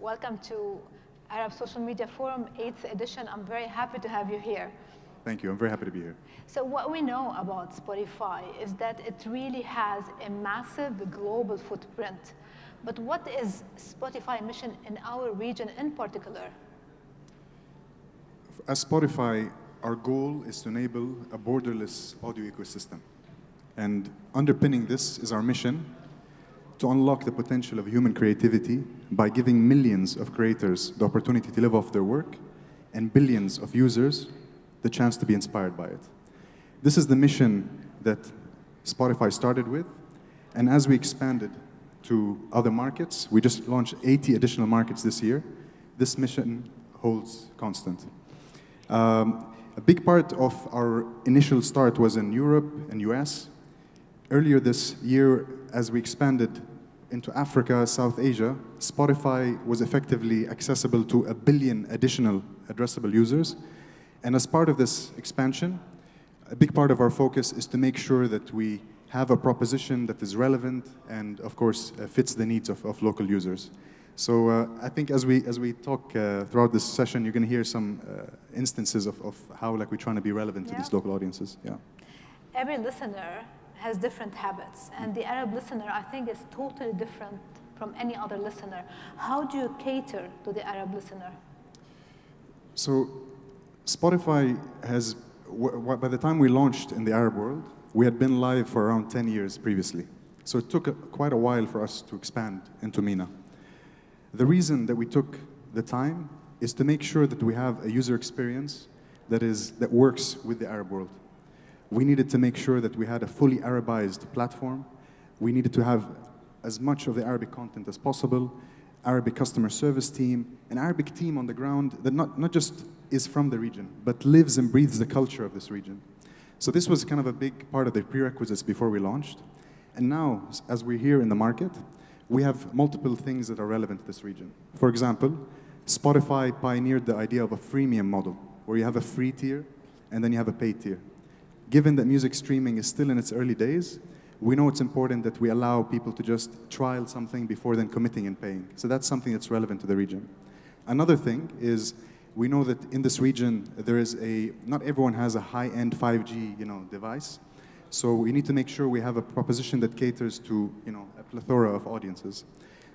Welcome to Arab Social Media Forum, 8th edition. I'm very happy to have you here. Thank you. I'm very happy to be here. So what we know about Spotify is that it really has a massive global footprint. But what is Spotify's mission in our region in particular? As Spotify, our goal is to enable a borderless audio ecosystem. And underpinning this is our mission to unlock the potential of human creativity by giving millions of creators the opportunity to live off their work and billions of users the chance to be inspired by it. This is the mission that Spotify started with, and as we expanded to other markets, we just launched 80 additional markets this year. This mission holds constant. A big part of our initial start was in Europe and US. Earlier this year, as we expanded into Africa, South Asia, Spotify was effectively accessible to 1 billion additional addressable users. And as part of this expansion, a big part of our focus is to make sure that we have a proposition that is relevant and, of course, fits the needs of local users. So I think as we talk throughout this session, you're going to hear some instances of how we're trying to be relevant to these local audiences. Yeah. Every listener has different habits, and the Arab listener, I think, is totally different from any other listener. How do you cater to the Arab listener? So Spotify has, by the time we launched in the Arab world, we had been live for around 10 years previously. So it took quite a while for us to expand into MENA. The reason that we took the time is to make sure that we have a user experience that works with the Arab world. We needed to make sure that we had a fully Arabized platform. We needed to have as much of the Arabic content as possible, Arabic customer service team, an Arabic team on the ground that not just is from the region, but lives and breathes the culture of this region. So this was kind of a big part of the prerequisites before we launched. And now, as we're here in the market, we have multiple things that are relevant to this region. For example, Spotify pioneered the idea of a freemium model, where you have a free tier and then you have a paid tier. Given that music streaming is still in its early days, we know it's important that we allow people to just trial something before then committing and paying. So that's something that's relevant to the region. Another thing is we know that in this region not everyone has a high-end 5G device. So we need to make sure we have a proposition that caters to a plethora of audiences.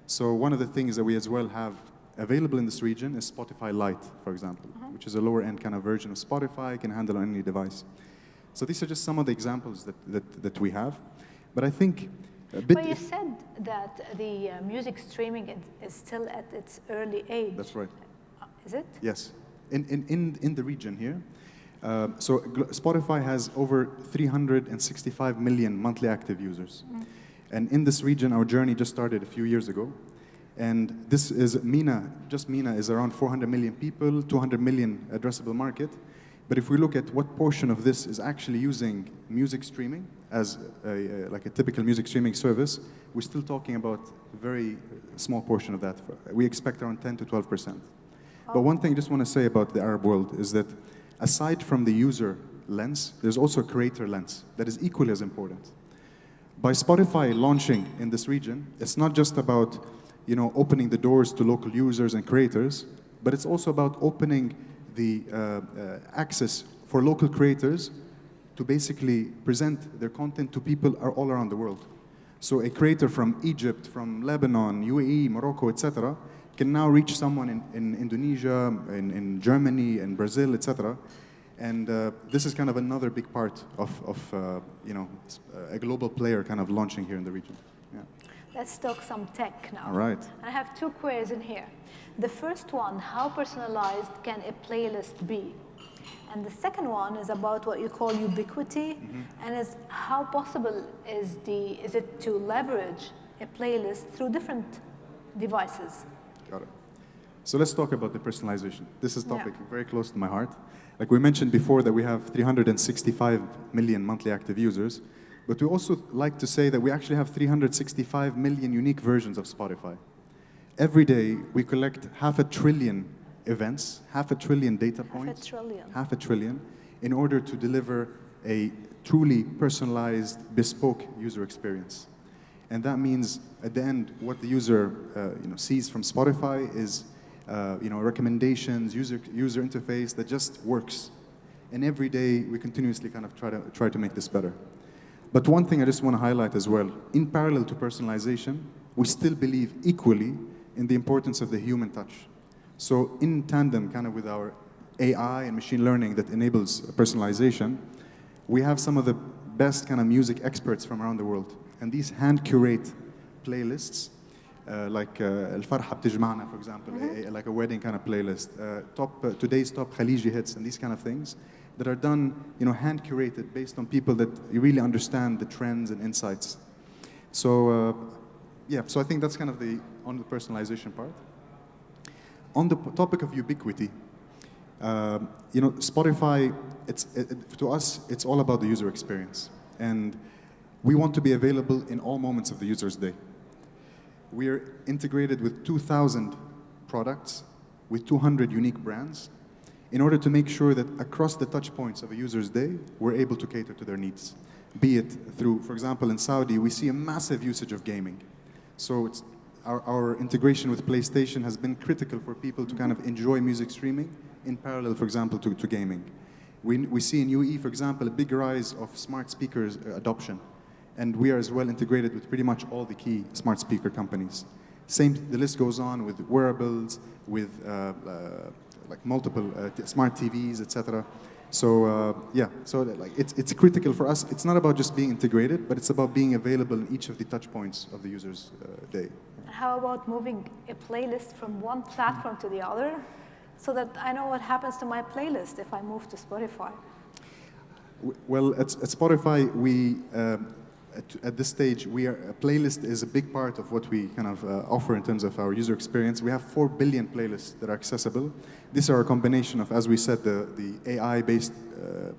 So one of the things that we as well have available in this region is Spotify Lite, for example, which is a lower-end kind of version of Spotify, can handle on any device. So these are just some of the examples that we have. But I think But you said that the music streaming is still at its early age. That's right. Is it? Yes. In the region here. So Spotify has over 365 million monthly active users. And in this region, our journey just started a few years ago. And this is MENA, just MENA is around 400 million people, 200 million addressable market. But if we look at what portion of this is actually using music streaming as like a typical music streaming service, we're still talking about a very small portion of that. We expect around 10 to 12%. But one thing I just want to say about the Arab world is that aside from the user lens, there's also a creator lens that is equally as important. By Spotify launching in this region, it's not just about opening the doors to local users and creators, but it's also about opening the access for local creators to basically present their content to people all around the world. So a creator from Egypt, from Lebanon, UAE, Morocco, etc., can now reach someone in Indonesia, in Germany, in Brazil, etc. And this is kind of another big part of a global player kind of launching here in the region. Yeah. Let's talk some tech now. All right. I have two queries in here. The first one, how personalized can a playlist be? And the second one is about what you call ubiquity, and is how possible is it to leverage a playlist through different devices? Got it. So let's talk about the personalization. This is a topic very close to my heart. Like we mentioned before that we have 365 million monthly active users, but we also like to say that we actually have 365 million unique versions of Spotify. Every day we collect 500 billion events, 500 billion data points, 500 billion, in order to deliver a truly personalized, bespoke user experience. And that means at the end, what the user sees from Spotify is recommendations, user interface that just works. And every day we continuously kind of try to make this better. But one thing I just want to highlight as well, in parallel to personalization, we still believe equally in the importance of the human touch. So in tandem kind of with our AI and machine learning that enables personalization, we have some of the best kind of music experts from around the world. And these hand curate playlists, like Al-Farha Btijma'na, for example, like a wedding kind of playlist, today's top Khaliji hits and these kind of things that are done, hand curated based on people that really understand the trends and insights. So, so I think that's kind of on the personalization part. On the topic of ubiquity, Spotify, to us, it's all about the user experience. And we want to be available in all moments of the user's day. We're integrated with 2,000 products, with 200 unique brands, in order to make sure that across the touch points of a user's day, we're able to cater to their needs. Be it through, for example, in Saudi, we see a massive usage of gaming. So our integration with PlayStation has been critical for people to kind of enjoy music streaming in parallel, for example, to gaming. We see in UAE, for example, a big rise of smart speakers adoption. And we are as well integrated with pretty much all the key smart speaker companies. The list goes on with wearables, with like multiple smart TVs, etc. So it's critical for us. It's not about just being integrated, but it's about being available in each of the touch points of the user's day. How about moving a playlist from one platform to the other, so that I know what happens to my playlist if I move to Spotify? Well, at Spotify, at this stage, a playlist is a big part of what we kind of offer in terms of our user experience. We have 4 billion playlists that are accessible. These are a combination of, as we said, the AI-based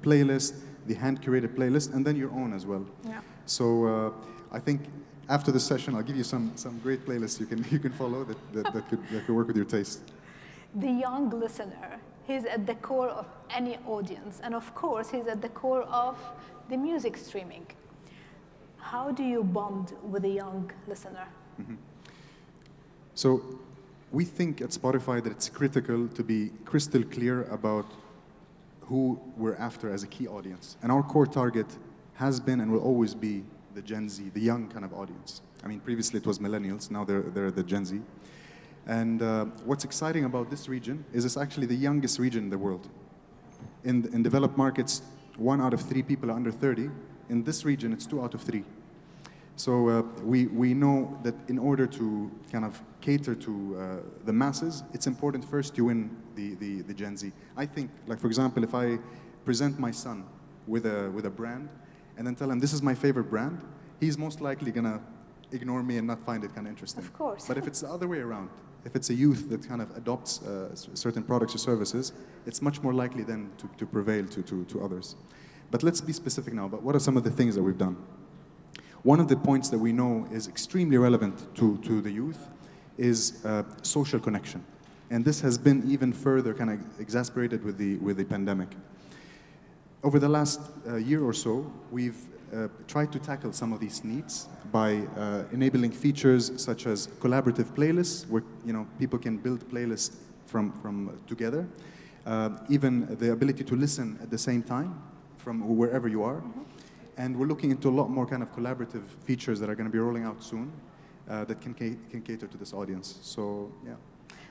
playlist, the hand-curated playlist, and then your own as well. Yeah. So I think after this session, I'll give you some great playlists you can follow that could work with your taste. The young listener, he's at the core of any audience, and of course, he's at the core of the music streaming. How do you bond with a young listener? Mm-hmm. So we think at Spotify that it's critical to be crystal clear about who we're after as a key audience. And our core target has been and will always be the Gen Z, the young kind of audience. I mean, previously it was millennials, now they're the Gen Z. And what's exciting about this region is it's actually the youngest region in the world. In developed markets, 1 out of 3 people are under 30. In this region, it's 2 out of 3. So we know that in order to kind of cater to the masses, it's important first to win the Gen Z. I think, like for example, if I present my son with a brand and then tell him this is my favorite brand, he's most likely gonna ignore me and not find it kind of interesting. Of course. But if it's the other way around, if it's a youth that kind of adopts certain products or services, it's much more likely then to prevail to others. But let's be specific now about what are some of the things that we've done. One of the points that we know is extremely relevant to the youth is social connection. And this has been even further kind of exasperated with the pandemic. Over the last year or so, we've tried to tackle some of these needs by enabling features such as collaborative playlists, where people can build playlists from together, even the ability to listen at the same time from wherever you are. Mm-hmm. And we're looking into a lot more kind of collaborative features that are going to be rolling out soon that can cater to this audience. So, yeah.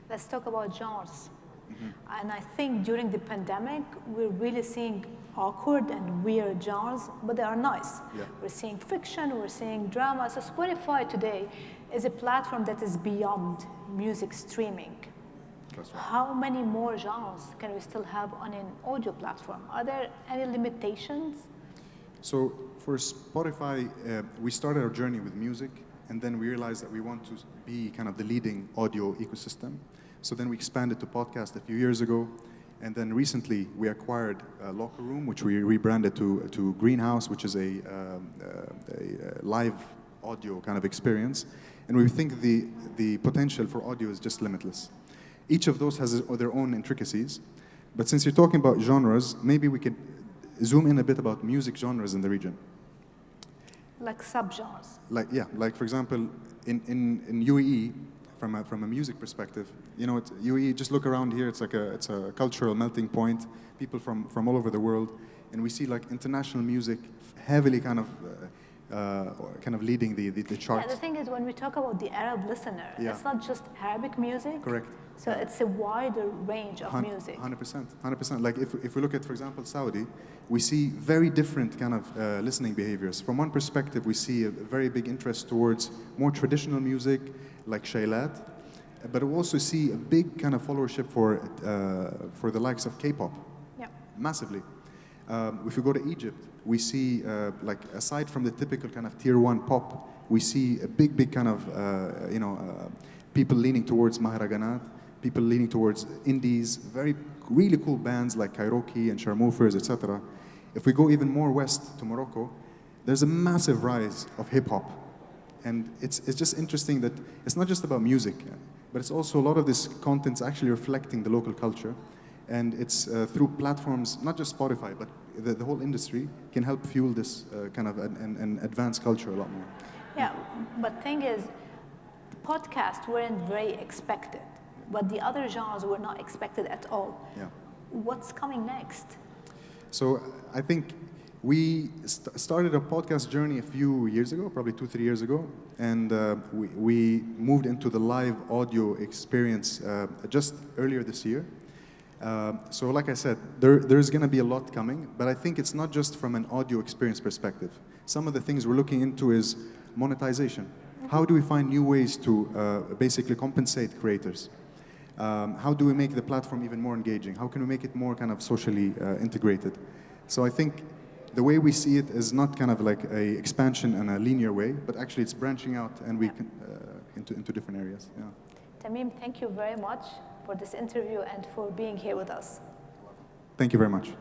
Let's talk about genres. Mm-hmm. And I think during the pandemic, we're really seeing awkward and weird genres, but they are nice. Yeah. We're seeing fiction, we're seeing drama. So Spotify today is a platform that is beyond music streaming. That's right. How many more genres can we still have on an audio platform? Are there any limitations? So for Spotify, we started our journey with music, and then we realized that we want to be kind of the leading audio ecosystem. So then we expanded to podcast a few years ago, and then recently we acquired Locker Room, which we rebranded to Greenhouse, which is a live audio kind of experience. And we think the potential for audio is just limitless. Each of those has their own intricacies, but since you're talking about genres, maybe we could zoom in a bit about music genres in the region. Like subgenres. Like for example, in UAE, from a music perspective, you know, UAE. Just look around here. It's a cultural melting point. People from all over the world, and we see like international music heavily kind of leading the charts. Yeah, the thing is, when we talk about the Arab listener, Yeah. it's not just Arabic music. Correct. So it's a wider range of music. 100%, 100%. Like if we look at, for example, Saudi, we see very different kind of listening behaviors. From one perspective, we see a very big interest towards more traditional music, like shaylat, but we also see a big kind of followership for the likes of K-pop, Yeah. massively. If we go to Egypt, we see, like, aside from the typical kind of tier one pop, we see a big kind of, people leaning towards maharaganat, people leaning towards indies, really cool bands like Kairoki and Sharmoofers, etc. If we go even more west to Morocco, there's a massive rise of hip hop. And it's just interesting that it's not just about music, but it's also a lot of this content's actually reflecting the local culture. And it's through platforms, not just Spotify, but the whole industry can help fuel this kind of an advanced culture a lot more. Yeah, but thing is, podcasts weren't very expected, but the other genres were not expected at all. Yeah. What's coming next? So I think we started a podcast journey a few years ago, probably 2-3 years ago, and we moved into the live audio experience just earlier this year. So like I said, there's going to be a lot coming, but I think it's not just from an audio experience perspective. Some of the things we're looking into is monetization. How do we find new ways to basically compensate creators? How do we make the platform even more engaging? How can we make it more kind of socially integrated? So I think the way we see it is not kind of like a expansion in a linear way, but actually it's branching out and we can into different areas. Yeah. Tamim, thank you very much for this interview and for being here with us. Thank you very much.